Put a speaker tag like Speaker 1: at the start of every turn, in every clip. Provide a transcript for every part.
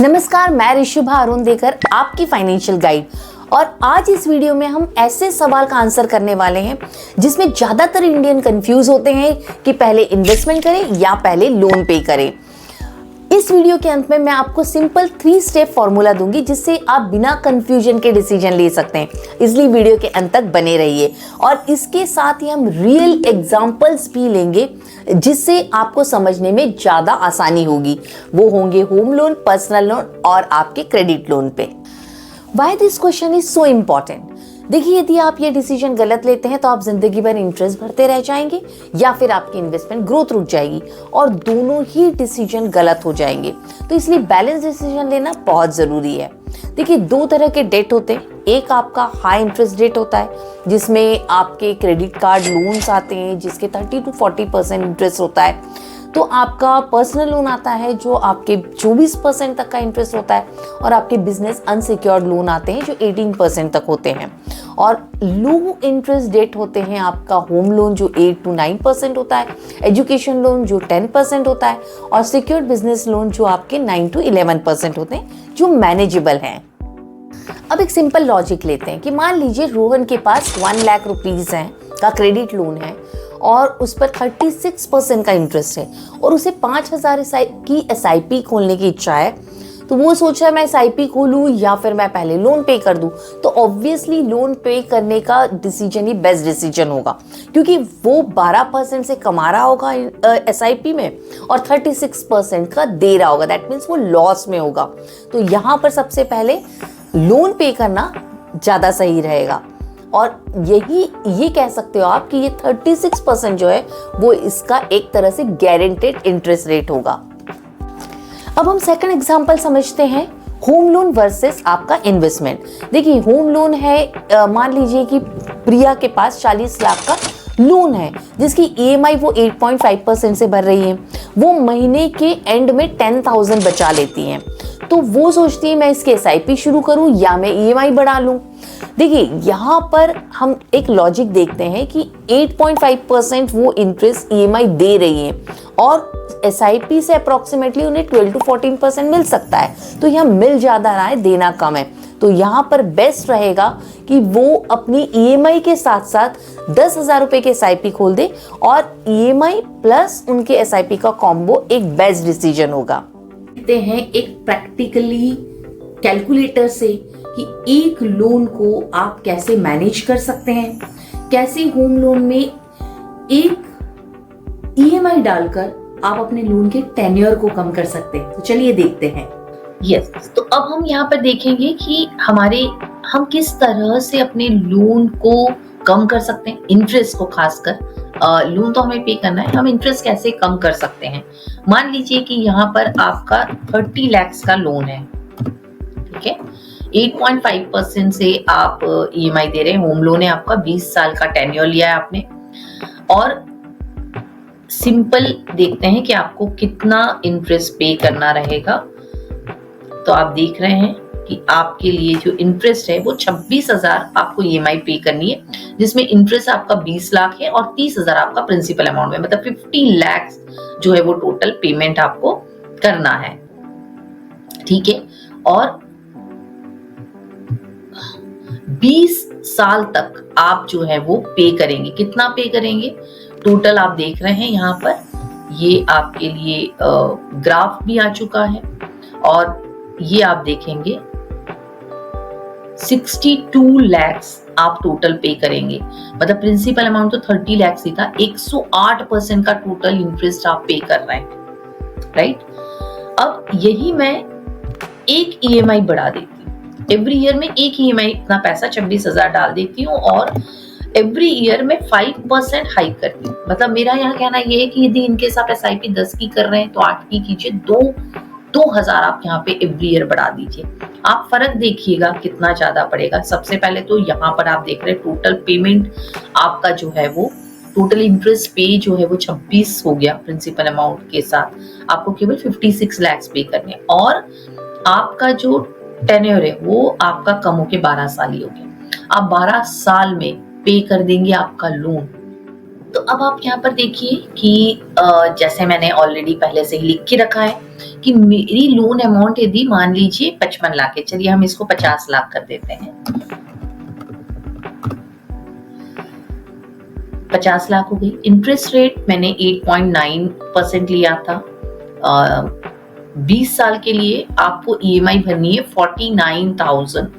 Speaker 1: नमस्कार, मैं ऋषुभा अरुण देकर आपकी फाइनेंशियल गाइड। और आज इस वीडियो में हम ऐसे सवाल का आंसर करने वाले हैं जिसमें ज्यादातर इंडियन कंफ्यूज होते हैं कि पहले इन्वेस्टमेंट करें या पहले लोन पे करें। इस वीडियो के अंत में मैं आपको सिंपल 3 स्टेप फॉर्मूला दूंगी जिससे आप बिना कंफ्यूजन के डिसीजन ले सकते हैं, इसलिए वीडियो के अंत तक बने रहिए। और इसके साथ ही हम रियल एग्जांपल्स भी लेंगे जिससे आपको समझने में ज्यादा आसानी होगी। वो होंगे होम लोन, पर्सनल लोन और आपके क्रेडिट लोन पे। Why this question is so important? देखिए, यदि आप ये डिसीजन गलत लेते हैं तो आप जिंदगी भर इंटरेस्ट भरते रह जाएंगे या फिर आपकी इन्वेस्टमेंट ग्रोथ रुक जाएगी और दोनों ही डिसीजन गलत हो जाएंगे। तो इसलिए बैलेंस डिसीजन लेना बहुत जरूरी है। देखिए, 2 तरह के डेट होते हैं। एक आपका हाई इंटरेस्ट डेट होता है जिसमें आपके क्रेडिट कार्ड लोन्स आते हैं जिसके 30 to 40% इंटरेस्ट होता है। तो आपका पर्सनल लोन आता है जो आपके 24% तक का इंटरेस्ट होता है और आपके बिजनेस अनसिक्योर्ड लोन आते हैं जो 18% तक होते हैं। और लो इंटरेस्ट डेट होते हैं आपका होम लोन जो 8 to 9% होता है, एजुकेशन लोन जो 10% होता है और सिक्योर्ड बिजनेस लोन जो आपके 9 to 11% होते हैं जो मैनेजेबल हैं। अब एक सिंपल लॉजिक लेते हैं कि मान लीजिए रोहन के पास 1 लाख रुपीज है का क्रेडिट लोन है और उस पर 36% का इंटरेस्ट है और उसे 5,000 की SIP खोलने की इच्छा है। तो वो सोच रहा है मैं SIP खोलूं या फिर मैं पहले लोन पे कर दूं। तो ऑब्वियसली लोन पे करने का डिसीजन ही बेस्ट डिसीजन होगा क्योंकि वो 12% से कमा रहा होगा SIP में और 36% का दे रहा होगा। दैट मीन्स वो लॉस में होगा। तो यहाँ पर सबसे पहले लोन पे करना ज़्यादा सही रहेगा और ये कह सकते हो आप कि ये 36% जो है वो इसका एक तरह से गारंटेड इंटरेस्ट रेट होगा। अब हम सेकंड एग्जांपल समझते हैं, होम लोन वर्सेस आपका इन्वेस्टमेंट। देखिए, होम लोन है, मान लीजिए कि प्रिया के पास 40 लाख का लोन है जिसकी EMI वो 8.5% से भर रही है। वो महीने के एंड में 10,000 बचा लेती हैं। तो वो सोचती है मैं इसके SIP शुरू करूं या मैं EMI बढ़ा लूं। देखिए, यहाँ पर हम एक लॉजिक देखते हैं कि 8.5% वो इंटरेस्ट EMI दे रही है और SIP से अप्रोक्सीमेटली उन्हें 12 to 14% मिल सकता है। तो यहाँ मिल ज्यादा रहा है, देना कम है। तो यहाँ पर बेस्ट रहेगा कि वो अपनी EMI के साथ साथ 10,000 रुपए के SIP खोल दे और EMI प्लस उनके SIP का कॉम्बो एक बेस्ट डिसीजन होगा। देखते हैं एक प्रैक्टिकली कैलकुलेटर से कि एक लोन को आप कैसे मैनेज कर सकते हैं, कैसे होम लोन में एक EMI डालकर आप अपने लोन के टेन्योर को कम कर सकते हैं। तो चलिए देखते हैं। तो अब हम यहाँ पर देखेंगे कि हम किस तरह से अपने लोन को कम कर सकते हैं, इंटरेस्ट को खासकर। लोन तो हमें पे करना है, हम इंटरेस्ट कैसे कम कर सकते हैं। मान लीजिए कि यहाँ पर आपका 30 लाख का लोन है, ठीक है। 8.5% से आप EMI दे रहे हैं, होम लोन है आपका, 20 साल का टेन्योर लिया है आपने। और सिंपल देखते हैं कि आपको कितना इंटरेस्ट पे करना रहेगा। तो आप देख रहे हैं कि आपके लिए जो इंटरेस्ट है वो 26,000 आपको EMI पे करनी है, जिसमें इंटरेस्ट आपका 20 लाख है और 30,000 आपका प्रिंसिपल अमाउंट है। मतलब 50 लाख जो है वो टोटल पेमेंट आपको करना है, ठीक है। और 20 साल तक आप जो है वो पे करेंगे। कितना पे करेंगे टोटल आप देख रहे हैं यहाँ पर, ये आपके लिए ग्राफ भी आ चुका है और ये आप देखेंगे 62 लाख आप टोटल पे करेंगे। मतलब प्रिंसिपल अमाउंट तो 30 लाख ही था, 108% का टोटल इंटरेस्ट आप पे कर रहे हैं, राइट। अब यही मैं एक EMI बढ़ा देती हूँ, एवरी ईयर में एक EMI इतना पैसा 26,000 डाल देती हूँ और एवरी ईयर में 5% हाइक करती हूँ। मतलब मेरा यहाँ कहना ये है कि यदि इनके साथ SIP 10 की कर रहे हैं तो 8 की कीजिए, 2,000 आप यहाँ पे एवरी ईयर बढ़ा दीजिए। आप फर्क देखिएगा कितना ज्यादा पड़ेगा। सबसे पहले तो यहाँ पर आप देख रहे हैं टोटल पेमेंट आपका जो है वो टोटल इंटरेस्ट पे जो है वो 26 हो गया प्रिंसिपल अमाउंट के साथ। आपको केवल 56 लाख पे करने और आपका जो टेन्योर है वो आपका कम होके 12 साल ही हो गया। आप 12 साल में पे कर देंगे आपका लोन,
Speaker 2: तो अब आप यहाँ पर देखिए कि जैसे मैंने ऑलरेडी पहले से ही लिख के रखा है कि मेरी लोन अमाउंट यदि मान लीजिए 55 लाख है, चलिए हम इसको 50 लाख कर देते हैं। 50 लाख हो गई। इंटरेस्ट रेट मैंने 8.9% लिया था। 20 साल के लिए आपको ईएमआई भरनी है 49,000।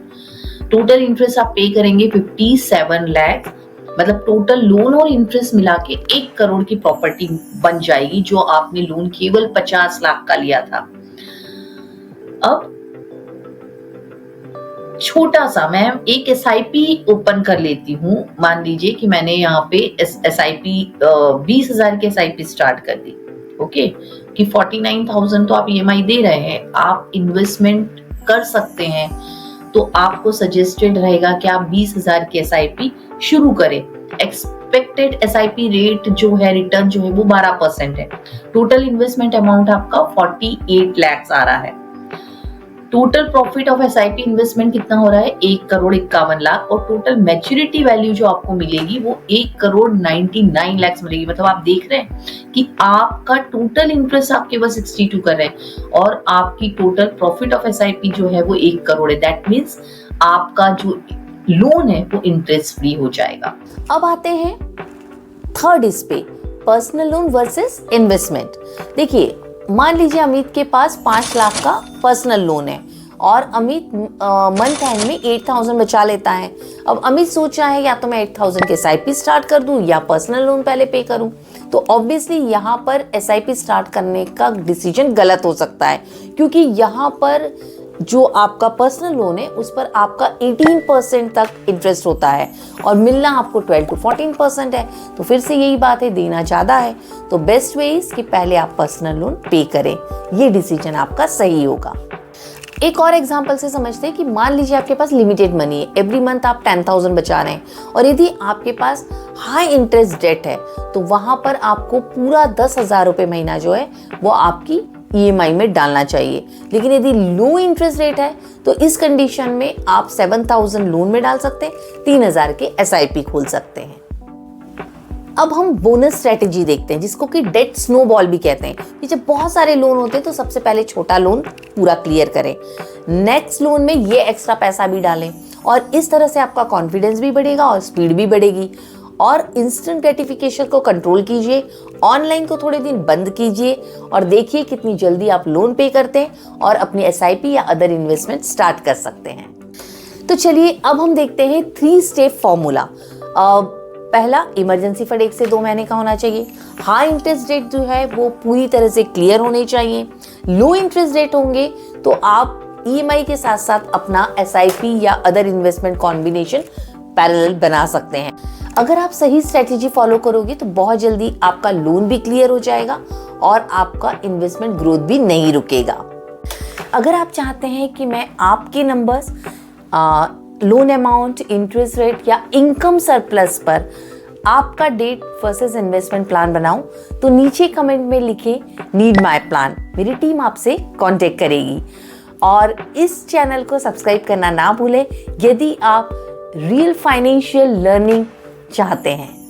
Speaker 2: टोटल इंटरेस्ट आप पे करेंगे 57 लाख, मतलब टोटल लोन और इंटरेस्ट मिला के 1 करोड़ की प्रॉपर्टी बन जाएगी, जो आपने लोन केवल 50 लाख का लिया था। अब छोटा सा मैं एक एसआईपी ओपन कर लेती हूँ। मान लीजिए कि मैंने यहाँ पे एसआईपी 20,000 की एसआईपी स्टार्ट कर दी। ओके, कि 49,000 तो आप ईएमआई दे रहे हैं, आप इन्वेस्टमेंट कर सकते हैं, तो आपको सजेस्टेड रहेगा कि आप 20,000 की एसआईपी शुरू करें। एक्सपेक्टेड एसआईपी रेट जो है, रिटर्न जो है वो 12% है। टोटल इन्वेस्टमेंट अमाउंट आपका 48 लाख आ रहा है। Total profit of SIP investment कितना हो रहा है? 1,51,00,000। और टोटल मैच्योरिटी वैल्यू जो आपको मिलेगी वो 1,99,00,000 लाख मिलेगी। मतलब आप देख रहे हैं कि आपका टोटल इंटरेस्ट आप केवल 62 कर रहे हैं और आपकी टोटल प्रॉफिट ऑफ एसआईपी जो है वो 1 करोड़ है। दैट मीन्स आपका जो लोन है वो इंटरेस्ट फ्री हो जाएगा।
Speaker 1: अब आते हैं थर्ड इस पे, पर्सनल लोन वर्सेस इन्वेस्टमेंट। देखिए, मान लीजिए अमित के पास 5 लाख का पर्सनल लोन है और अमित मंथ एंड में 8,000 बचा लेता है। अब अमित सोच रहा है या तो मैं 8,000 के एसआईपी स्टार्ट कर दूं या पर्सनल लोन पहले पे करूं। तो ऑब्वियसली यहाँ पर एसआईपी स्टार्ट करने का डिसीजन गलत हो सकता है, क्योंकि यहाँ पर जो आपका पर्सनल लोन है उस पर आपका 18% तक इंटरेस्ट होता है और मिलना आपको 12 to 14% है। तो फिर से यही बात है, देना ज़्यादा है। तो बेस्ट वे इज कि पहले आप पर्सनल लोन पे करें, ये डिसीजन आपका सही होगा। एक और एग्जांपल से समझते हैं कि मान लीजिए आपके पास लिमिटेड मनी है, एवरी मंथ आप 10,000 बचा रहे हैं और यदि आपके पास हाई इंटरेस्ट डेट है तो वहां पर आपको पूरा 10,000 रुपये महीना जो है वो आपकी ईएमआई में डालना चाहिए। लेकिन यदि लो इंटरेस्ट रेट है तो इस कंडीशन में आप 7,000 लोन में डाल सकते हैं, 3,000 के एसआईपी खोल सकते हैं। अब हम बोनस स्ट्रेटेजी देखते हैं, जिसको कि डेट स्नोबॉल भी कहते हैं। कि जब बहुत सारे लोन होते हैं तो सबसे पहले छोटा लोन पूरा क्लियर करें, नेक्स्ट लोन में ये एक्स्ट्रा पैसा भी डालें और इस तरह से आपका कॉन्फिडेंस भी बढ़ेगा और स्पीड भी बढ़ेगी। और इंस्टेंट ग्रेटिफिकेशन को कंट्रोल कीजिए, ऑनलाइन को थोड़े दिन बंद कीजिए और देखिए कितनी जल्दी आप लोन पे करते हैं और अपनी एसआईपी या अदर इन्वेस्टमेंट स्टार्ट कर सकते हैं। तो चलिए अब हम देखते हैं 3 स्टेप फॉर्मूला। पहला, इमरजेंसी फंड 1 से 2 महीने का होना चाहिए। हाई इंटरेस्ट रेट जो है वो पूरी तरह से क्लियर होने चाहिए। लो इंटरेस्ट रेट होंगे तो आप ईएमआई के साथ साथ अपना एसआईपी या अदर इन्वेस्टमेंट कॉम्बिनेशन पैरेलल बना सकते हैं। अगर आप सही स्ट्रेटेजी फॉलो करोगे तो बहुत जल्दी आपका लोन भी क्लियर हो जाएगा और आपका इन्वेस्टमेंट ग्रोथ भी नहीं रुकेगा। अगर आप चाहते हैं कि मैं आपके numbers loan amount, interest rate या इनकम सरप्लस पर आपका डेट वर्सेस इन्वेस्टमेंट प्लान बनाऊं तो नीचे कमेंट में लिखें नीड माय प्लान, मेरी टीम आपसे कांटेक्ट करेगी। और इस चैनल को सब्सक्राइब करना ना भूलें यदि आप रियल फाइनेंशियल लर्निंग चाहते हैं।